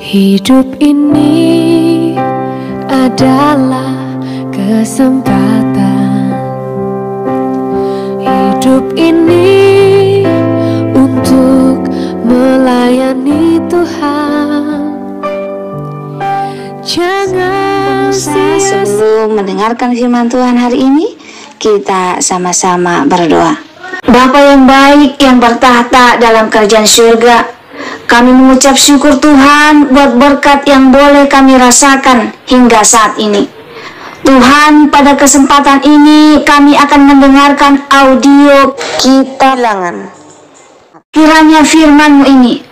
Hidup ini adalah kesempatan. Hidup ini untuk melayani Tuhan. Jangan sia-sia. Sebelum mendengarkan firman Tuhan hari ini, kita sama-sama berdoa. Bapa yang baik yang bertahta dalam kerajaan surga, kami mengucap syukur Tuhan buat berkat yang boleh kami rasakan hingga saat ini. Tuhan, pada kesempatan ini kami akan mendengarkan audio kita bilangan. Kiranya firman-Mu ini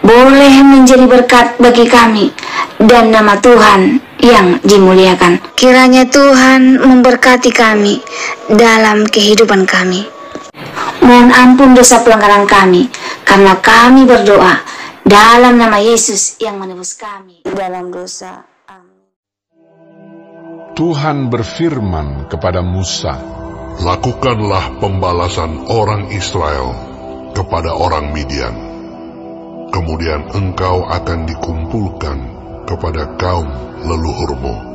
boleh menjadi berkat bagi kami dan nama Tuhan yang dimuliakan. Kiranya Tuhan memberkati kami dalam kehidupan kami. Mohon ampun dosa pelanggaran kami, karena kami berdoa dalam nama Yesus yang menebus kami dalam dosa. Amin. Tuhan berfirman kepada Musa, "Lakukanlah pembalasan orang Israel kepada orang Midian. Kemudian engkau akan dikumpulkan kepada kaum leluhurmu."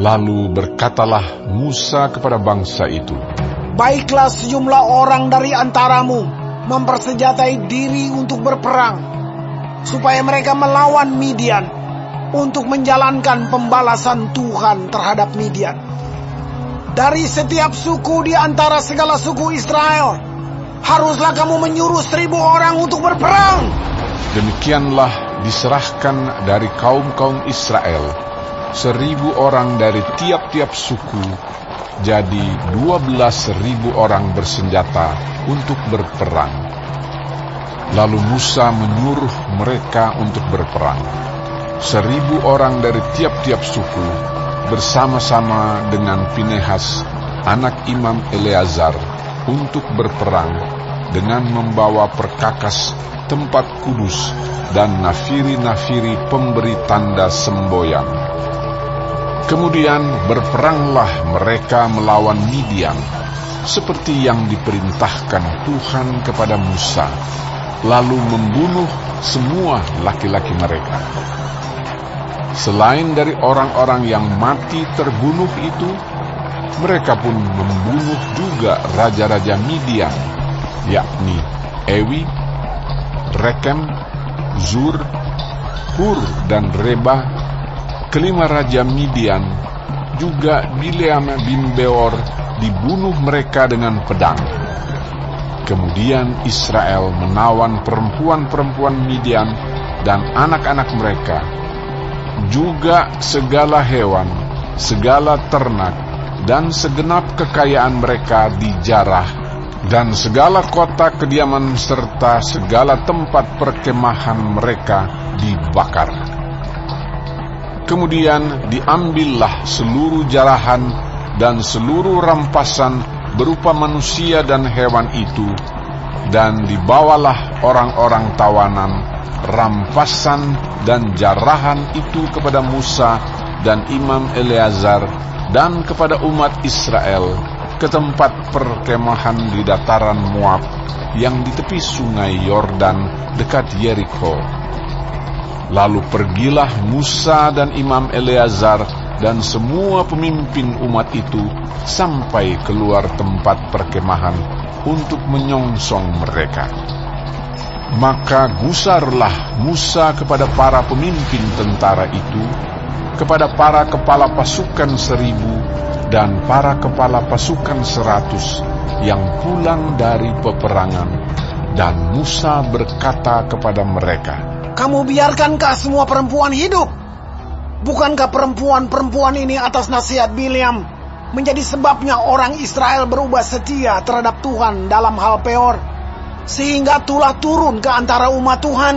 Lalu berkatalah Musa kepada bangsa itu, "Baiklah sejumlah orang dari antaramu mempersenjatai diri untuk berperang, supaya mereka melawan Midian untuk menjalankan pembalasan Tuhan terhadap Midian. Dari setiap suku di antara segala suku Israel, haruslah kamu menyuruh 1.000 orang untuk berperang." Demikianlah diserahkan dari kaum-kaum Israel 1.000 orang dari tiap-tiap suku, jadi 12.000 orang bersenjata untuk berperang. Lalu Musa menyuruh mereka untuk berperang. 1.000 orang dari tiap-tiap suku bersama-sama dengan Pinehas, anak Imam Eleazar, untuk berperang dengan membawa perkakas tempat kudus dan nafiri-nafiri pemberi tanda semboyan. Kemudian berperanglah mereka melawan Midian, seperti yang diperintahkan Tuhan kepada Musa, lalu membunuh semua laki-laki mereka. Selain dari orang-orang yang mati terbunuh itu, mereka pun membunuh juga raja-raja Midian, yakni Ewi, Rekem, Zur, Hur, dan Reba, kelima raja Midian. Juga Bileam bin Beor dibunuh mereka dengan pedang. Kemudian Israel menawan perempuan-perempuan Midian dan anak-anak mereka, juga segala hewan, segala ternak, dan segenap kekayaan mereka dijarah, dan segala kota kediaman serta segala tempat perkemahan mereka dibakar. Kemudian diambillah seluruh jarahan dan seluruh rampasan berupa manusia dan hewan itu, dan dibawalah orang-orang tawanan, rampasan dan jarahan itu kepada Musa dan Imam Eleazar dan kepada umat Israel ke tempat perkemahan di dataran Moab yang di tepi sungai Yordan dekat Yeriko. Lalu pergilah Musa dan Imam Eleazar dan semua pemimpin umat itu sampai keluar tempat perkemahan untuk menyongsong mereka. Maka gusarlah Musa kepada para pemimpin tentara itu, kepada para kepala pasukan 1.000 dan para kepala pasukan 100 yang pulang dari peperangan. Dan Musa berkata kepada mereka, "Kamu biarkankah semua perempuan hidup? Bukankah perempuan-perempuan ini atas nasihat Bileam menjadi sebabnya orang Israel berubah setia terhadap Tuhan dalam hal Peor, sehingga tulah turun ke antara umat Tuhan?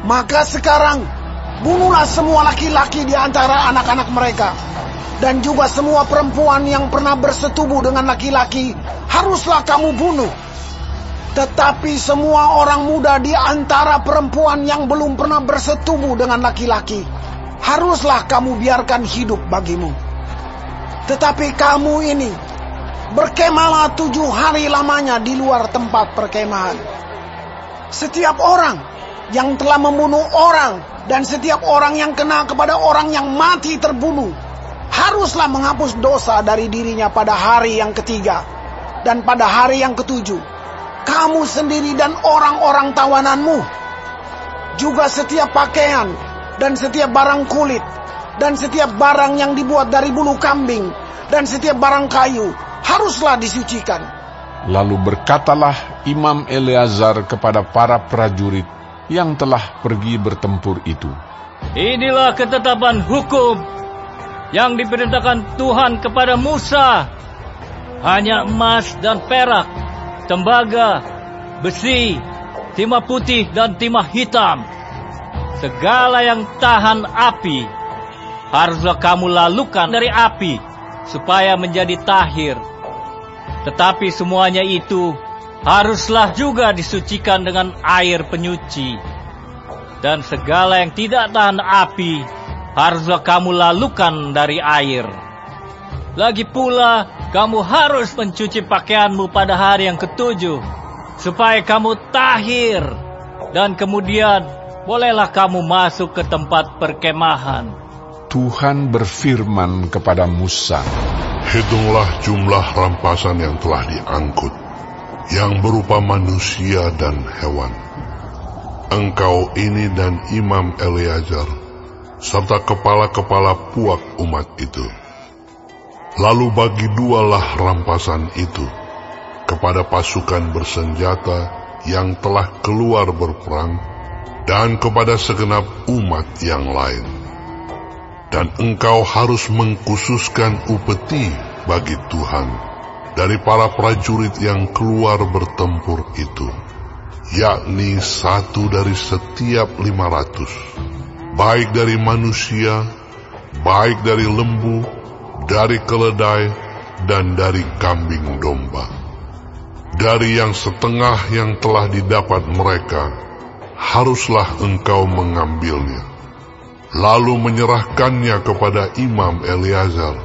Maka sekarang bunuhlah semua laki-laki di antara anak-anak mereka, dan juga semua perempuan yang pernah bersetubuh dengan laki-laki haruslah kamu bunuh. Tetapi semua orang muda di antara perempuan yang belum pernah bersetubuh dengan laki-laki haruslah kamu biarkan hidup bagimu. Tetapi kamu ini berkemahlah 7 hari lamanya di luar tempat perkemahan. Setiap orang yang telah membunuh orang, dan setiap orang yang kena kepada orang yang mati terbunuh haruslah menghapus dosa dari dirinya pada hari yang ketiga. Dan pada hari yang ketujuh, kamu sendiri dan orang-orang tawananmu, juga setiap pakaian, dan setiap barang kulit, dan setiap barang yang dibuat dari bulu kambing, dan setiap barang kayu, haruslah disucikan. Lalu berkatalah Imam Eleazar kepada para prajurit yang telah pergi bertempur itu, inilah ketetapan hukum yang diperintahkan Tuhan kepada Musa. Hanya emas dan perak, tembaga, besi, timah putih dan timah hitam, segala yang tahan api, haruslah kamu lalukan dari api, supaya menjadi tahir. Tetapi semuanya itu haruslah juga disucikan dengan air penyuci. Dan segala yang tidak tahan api, haruslah kamu lalukan dari air. Lagi pula, kamu harus mencuci pakaianmu pada hari yang ketujuh, supaya kamu tahir. Dan kemudian, bolehlah kamu masuk ke tempat perkemahan. Tuhan berfirman kepada Musa, hitunglah jumlah rampasan yang telah diangkut, yang berupa manusia dan hewan. Engkau ini dan Imam Eleazar, serta kepala-kepala puak umat itu. Lalu bagi dualah rampasan itu kepada pasukan bersenjata yang telah keluar berperang, dan kepada segenap umat yang lain. Dan engkau harus mengkhususkan upeti bagi Tuhan dari para prajurit yang keluar bertempur itu, yakni 1 dari setiap 500, baik dari manusia, baik dari lembu, dari keledai, dan dari kambing domba. Dari yang setengah yang telah didapat mereka, haruslah engkau mengambilnya, lalu menyerahkannya kepada Imam Eleazar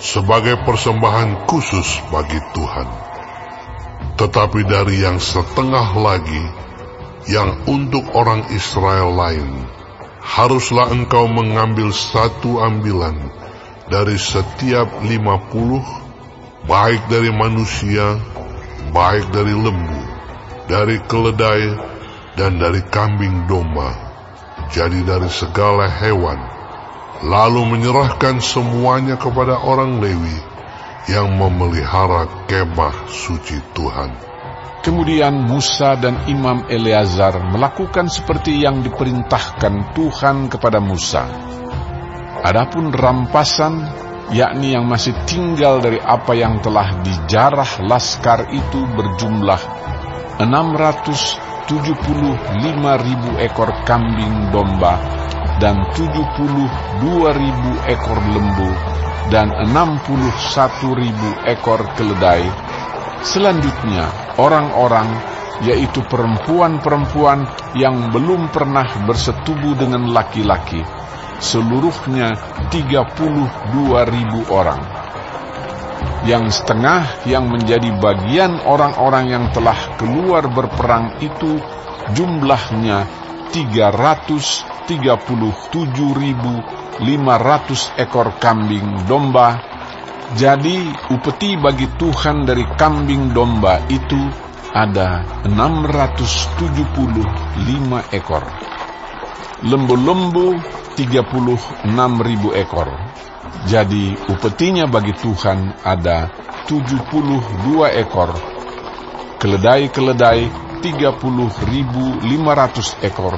sebagai persembahan khusus bagi Tuhan. Tetapi dari yang setengah lagi, yang untuk orang Israel lain, haruslah engkau mengambil 1 ambilan dari setiap 50, baik dari manusia, baik dari lembu, dari keledai, dan dari kambing domba, jadi dari segala hewan, lalu menyerahkan semuanya kepada orang Lewi yang memelihara kemah suci Tuhan. Kemudian Musa dan Imam Eleazar melakukan seperti yang diperintahkan Tuhan kepada Musa. Adapun rampasan, yakni yang masih tinggal dari apa yang telah dijarah laskar itu, berjumlah 675.000 ekor kambing domba, dan 72.000 ekor lembu, dan 61.000 ekor keledai. Selanjutnya, orang-orang, yaitu perempuan-perempuan yang belum pernah bersetubuh dengan laki-laki, seluruhnya 32.000 orang. Yang setengah yang menjadi bagian orang-orang yang telah keluar berperang itu jumlahnya 337.500 ekor kambing domba. Jadi upeti bagi Tuhan dari kambing domba itu ada 675 ekor. Lembu-lembu 36.000 ekor. Jadi upetinya bagi Tuhan ada 72 ekor. Keledai-keledai 30.500 ekor.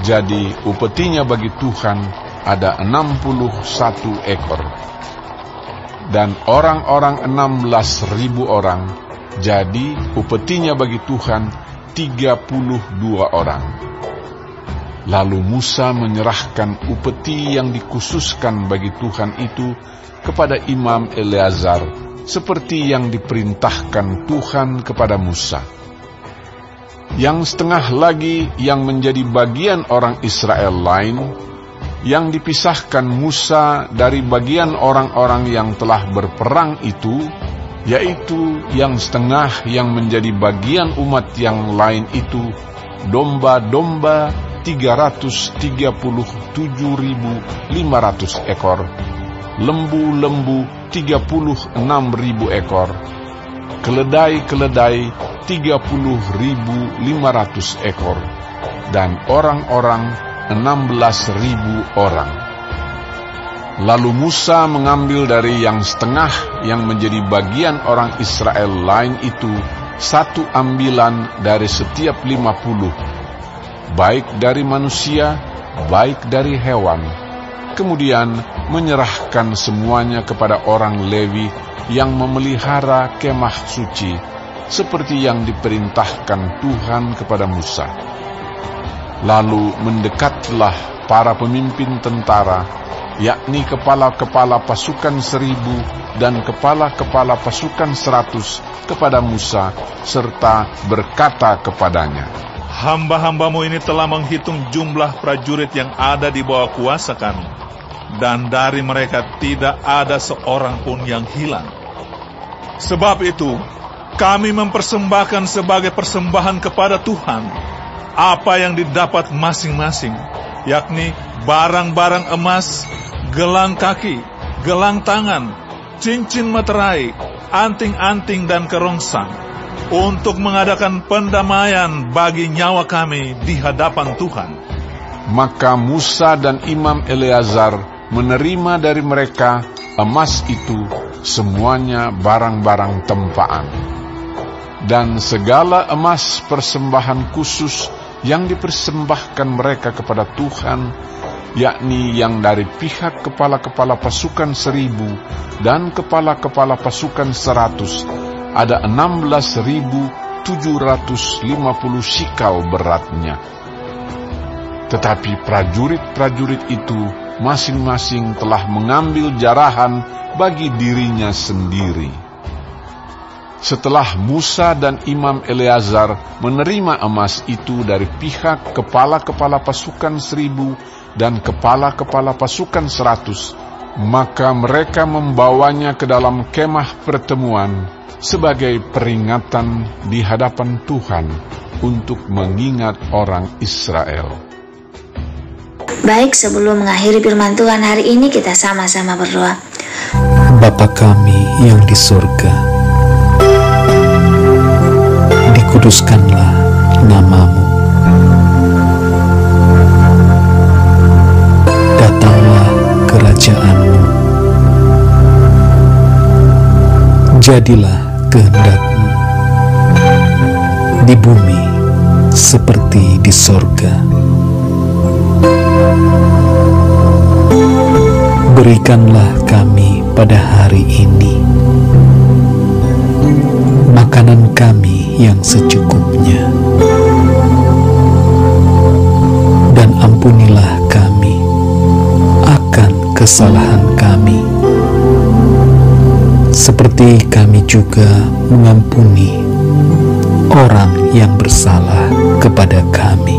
Jadi upetinya bagi Tuhan ada 61 ekor. Dan orang-orang 16.000 orang. Jadi upetinya bagi Tuhan 32 orang. Lalu Musa menyerahkan upeti yang dikhususkan bagi Tuhan itu kepada Imam Eleazar, seperti yang diperintahkan Tuhan kepada Musa. Yang setengah lagi yang menjadi bagian orang Israel lain, yang dipisahkan Musa dari bagian orang-orang yang telah berperang itu, yaitu yang setengah yang menjadi bagian umat yang lain itu, domba-domba 337.500 ekor, lembu-lembu 36.000 ekor, keledai-keledai 30.500 ekor, dan orang-orang 16.000 orang. Lalu Musa mengambil dari yang setengah yang menjadi bagian orang Israel lain itu 1 ambilan dari setiap 50, baik dari manusia, baik dari hewan. Kemudian menyerahkan semuanya kepada orang Lewi yang memelihara kemah suci, seperti yang diperintahkan Tuhan kepada Musa. Lalu mendekatlah para pemimpin tentara, yakni kepala-kepala pasukan 1.000 dan kepala-kepala pasukan 100 kepada Musa, serta berkata kepadanya, "Hamba-hambamu ini telah menghitung jumlah prajurit yang ada di bawah kuasa kami, dan dari mereka tidak ada seorang pun yang hilang. Sebab itu, kami mempersembahkan sebagai persembahan kepada Tuhan apa yang didapat masing-masing, yakni barang-barang emas, gelang kaki, gelang tangan, cincin meterai, anting-anting dan kerongsang, untuk mengadakan pendamaian bagi nyawa kami di hadapan Tuhan." Maka Musa dan Imam Eleazar menerima dari mereka emas itu, semuanya barang-barang tempaan. Dan segala emas persembahan khusus yang dipersembahkan mereka kepada Tuhan, yakni yang dari pihak kepala-kepala pasukan 1.000 dan kepala-kepala pasukan 100, ada 16.750 shikal beratnya. Tetapi prajurit-prajurit itu masing-masing telah mengambil jarahan bagi dirinya sendiri. Setelah Musa dan Imam Eleazar menerima emas itu dari pihak kepala-kepala pasukan 1.000 dan kepala-kepala pasukan 100, maka mereka membawanya ke dalam kemah pertemuan sebagai peringatan di hadapan Tuhan untuk mengingat orang Israel. Baik, sebelum mengakhiri firman Tuhan hari ini, kita sama-sama berdoa. Bapa kami yang di surga, dikuduskanlah nama-Mu. Datanglah kerajaan-Mu. Jadilah kehendak-Mu di bumi seperti di sorga. Berikanlah kami pada hari ini makanan kami yang secukupnya, dan ampunilah kami akan kesalahan kami, seperti kami juga mengampuni orang yang bersalah kepada kami.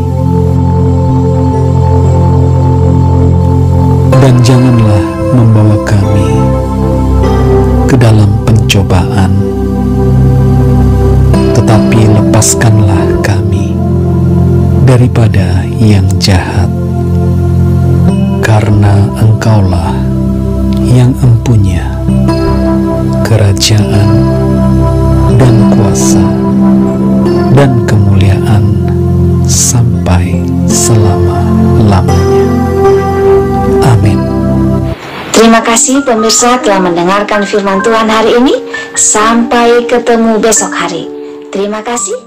Dan janganlah membawa kami ke dalam pencobaan, tetapi lepaskanlah kami daripada yang jahat, karena Engkaulah yang empunya kerajaan dan kuasa dan kemuliaan sampai selama-lamanya. Amin. Terima kasih pemirsa telah mendengarkan firman Tuhan hari ini. Sampai ketemu besok hari. Terima kasih.